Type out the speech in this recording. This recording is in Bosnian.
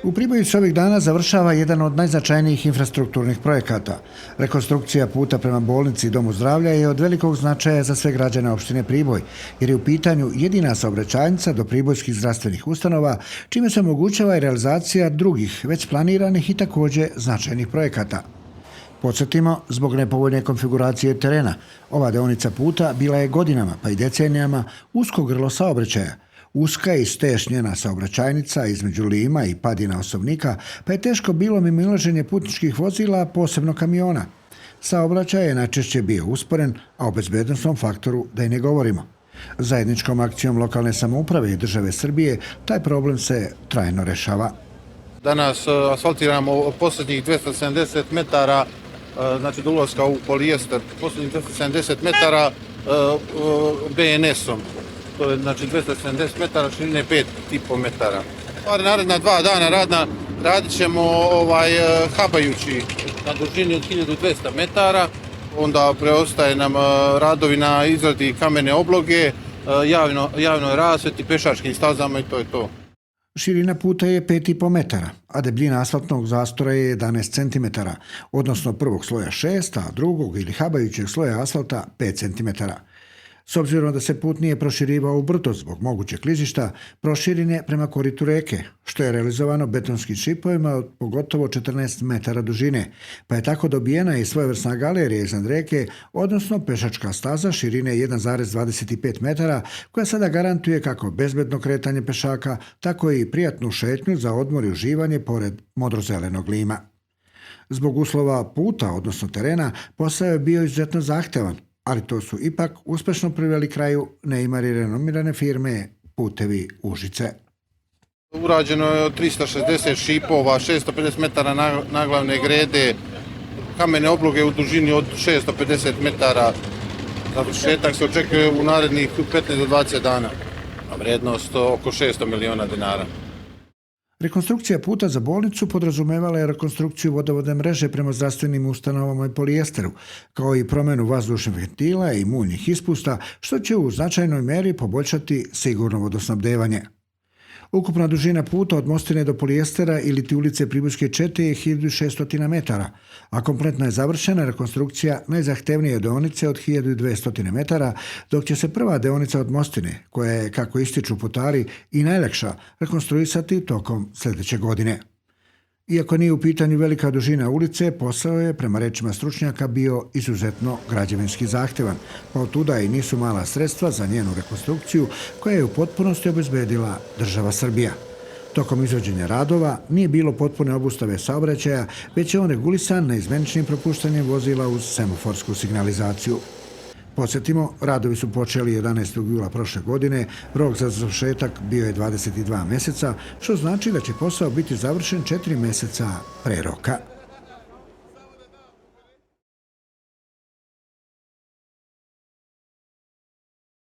U Priboju se ovih dana završava jedan od najznačajnijih infrastrukturnih projekata. Rekonstrukcija puta prema bolnici i domu zdravlja je od velikog značaja za sve građane opštine Priboj, jer je u pitanju jedina saobraćajnica do pribojskih zdravstvenih ustanova, čime se omogućava i realizacija drugih, već planiranih i također značajnih projekata. Podsjetimo, zbog nepovoljne konfiguracije terena, ova deonica puta bila je godinama, pa i decenijama, usko grlo saobraćaja. Uska i stešnjena saobraćajnica između Lima i Padina Osovnika, pa je teško bilo mimoilaženje putničkih vozila, posebno kamiona. Saobraćaj je najčešće bio usporen, a o bezbednosnom faktoru da i ne govorimo. Zajedničkom akcijom lokalne samouprave i države Srbije taj problem se trajno rešava. Danas asfaltiramo posljednjih 270 metara, znači do ulaska u polijester, posljednjih 270 metara BNS-om. To je znači 270 metara, širine 5,5 metara. Naredna 2 dana radit ćemo habajući na dužini od 1200 metara. Onda preostaje nam radovi na izradi kamene obloge, javnoj rasvjeti, pešačkim stazama i to je to. Širina puta je 5,5 metara, a debljina asfaltnog zastora je 11 cm, odnosno prvog sloja 6, a drugog ili habajućeg sloja asfalta 5 cm. S obzirom da se put nije proširivao u brdo zbog mogućeg klizišta, proširen je prema koritu reke, što je realizovano betonskim šipovima od pogotovo 14 metara dužine, pa je tako dobijena i svojevrsna galerija iznad reke, odnosno pešačka staza širine 1,25 metara, koja sada garantuje kako bezbedno kretanje pešaka, tako i prijatnu šetnju za odmor i uživanje pored modrozelenog Lima. Zbog uslova puta, odnosno terena, posao je bio izuzetno zahtevan, ali to su ipak uspešno priveli kraju neimari renomirane firme Putevi Užice. Urađeno je 360 šipova, 650 metara naglavne grede, kamene obloge u dužini od 650 metara. Završetak se očekuje u narednih 15 do 20 dana, a vrednost oko 600 miliona dinara. Rekonstrukcija puta za bolnicu podrazumevala je rekonstrukciju vodovodne mreže prema zdravstvenim ustanovama i polijesteru, kao i promjenu vazdušnih ventila i muljnih ispusta, što će u značajnoj meri poboljšati sigurno vodosnabdevanje. Ukupna dužina puta od Mostine do polijestera ili ti ulice Pribojske čete je 1600 metara, a kompletno je završena rekonstrukcija najzahtevnije deonice od 1200 metara, dok će se prva deonica od Mostine, koja je, kako ističu putari, i najlakša, rekonstruisati tokom sljedeće godine. Iako nije u pitanju velika dužina ulice, posao je, prema rečima stručnjaka, bio izuzetno građevinski zahtevan, pa otuda i nisu mala sredstva za njenu rekonstrukciju koja je u potpunosti obezbedila država Srbija. Tokom izvođenja radova nije bilo potpune obustave saobraćaja, već je on regulisan neizmeničnim propuštanjem vozila uz semaforsku signalizaciju. Podsjetimo, radovi su počeli 11. jula prošle godine, rok za završetak bio je 22 mjeseca, što znači da će posao biti završen 4 mjeseca pre roka.